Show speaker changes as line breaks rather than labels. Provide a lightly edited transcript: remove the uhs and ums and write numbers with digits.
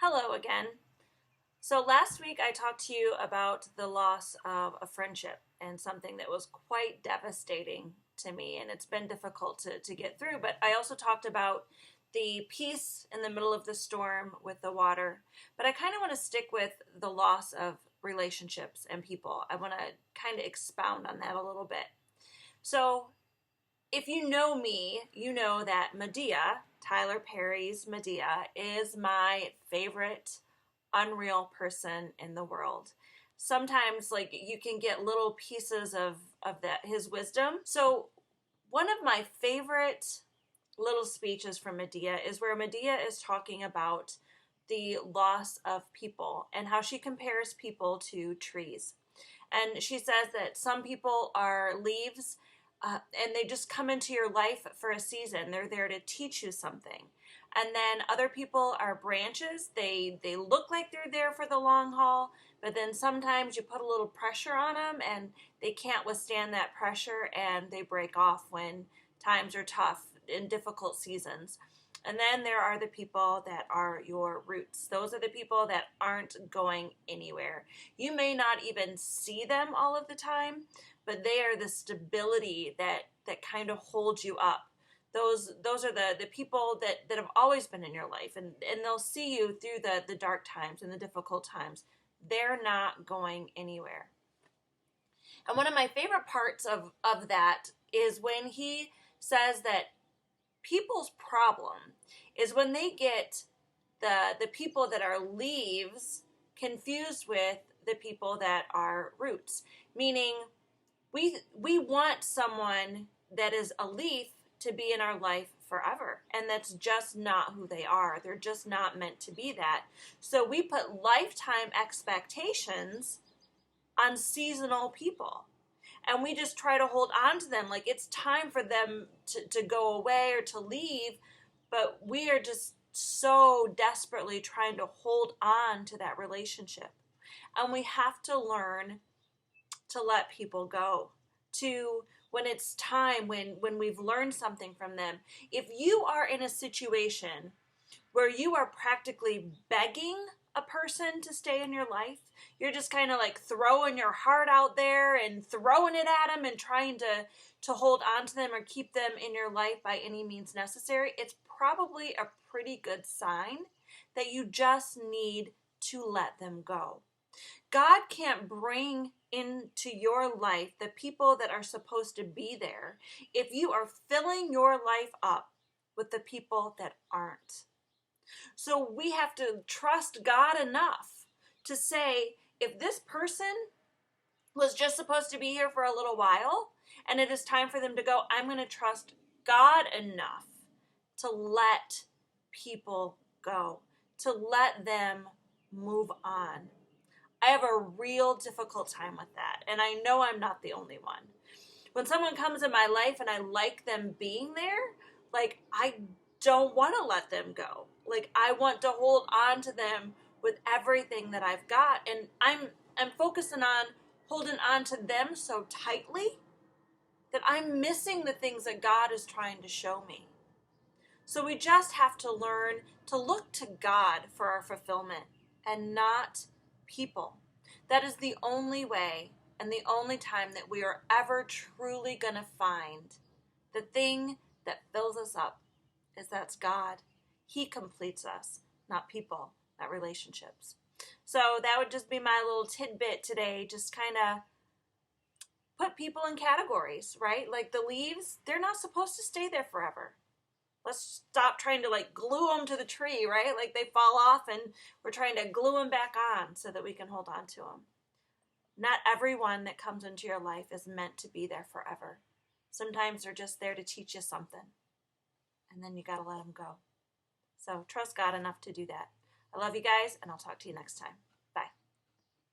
Hello again. So last week I talked to you about the loss of a friendship and something that was quite devastating to me, and it's been difficult to get through. But I also talked about the peace in the middle of the storm with the water. But I kind of want to stick with the loss of relationships and people. I want to kind of expound on that a little bit. So if you know me, you know that Madea, Tyler Perry's Madea, is my favorite unreal person in the world. Sometimes like you can get little pieces of that his wisdom. So one of my favorite little speeches from Madea is where Madea is talking about the loss of people and how she compares people to trees. And she says that some people are leaves, and they just come into your life for a season. They're there to teach you something. And then other people are branches. They look like they're there for the long haul, but then sometimes you put a little pressure on them and they can't withstand that pressure and they break off when times are tough in difficult seasons. And then there are the people that are your roots. Those are the people that aren't going anywhere. You may not even see them all of the time, but they are the stability that kind of holds you up. Those are the people that have always been in your life, and they'll see you through the dark times and the difficult times. They're not going anywhere. And one of my favorite parts of that is when he says that people's problem is when they get the people that are leaves confused with the people that are roots. Meaning we want someone that is a leaf to be in our life forever, and that's just not who they are. They're just not meant to be that. So we put lifetime expectations on seasonal people, and we just try to hold on to them like it's time for them to go away or to leave, but we are just so desperately trying to hold on to that relationship. And we have to learn to let people go, to when it's time, when we've learned something from them. If you are in a situation where you are practically begging a person to stay in your life, you're just kind of like throwing your heart out there and throwing it at them and trying to hold on to them or keep them in your life by any means necessary, it's probably a pretty good sign that you just need to let them go. God can't bring into your life the people that are supposed to be there if you are filling your life up with the people that aren't. So we have to trust God enough to say, if this person was just supposed to be here for a little while and it is time for them to go, I'm going to trust God enough to let people go, to let them move on. I have a real difficult time with that, and I know I'm not the only one. When someone comes in my life and I like them being there, like I don't want to let them go. Like I want to hold on to them with everything that I've got, and I'm focusing on holding on to them so tightly that I'm missing the things that God is trying to show me. So we just have to learn to look to God for our fulfillment and not people. That is the only way and the only time that we are ever truly going to find the thing that fills us up is that's God. He completes us, not people, not relationships. So that would just be my little tidbit today. Just kind of put people in categories, right? Like the leaves, they're not supposed to stay there forever. Let's stop trying to like glue them to the tree, right? Like they fall off and we're trying to glue them back on so that we can hold on to them. Not everyone that comes into your life is meant to be there forever. Sometimes they're just there to teach you something, and then you got to let them go. So trust God enough to do that. I love you guys, and I'll talk to you next time.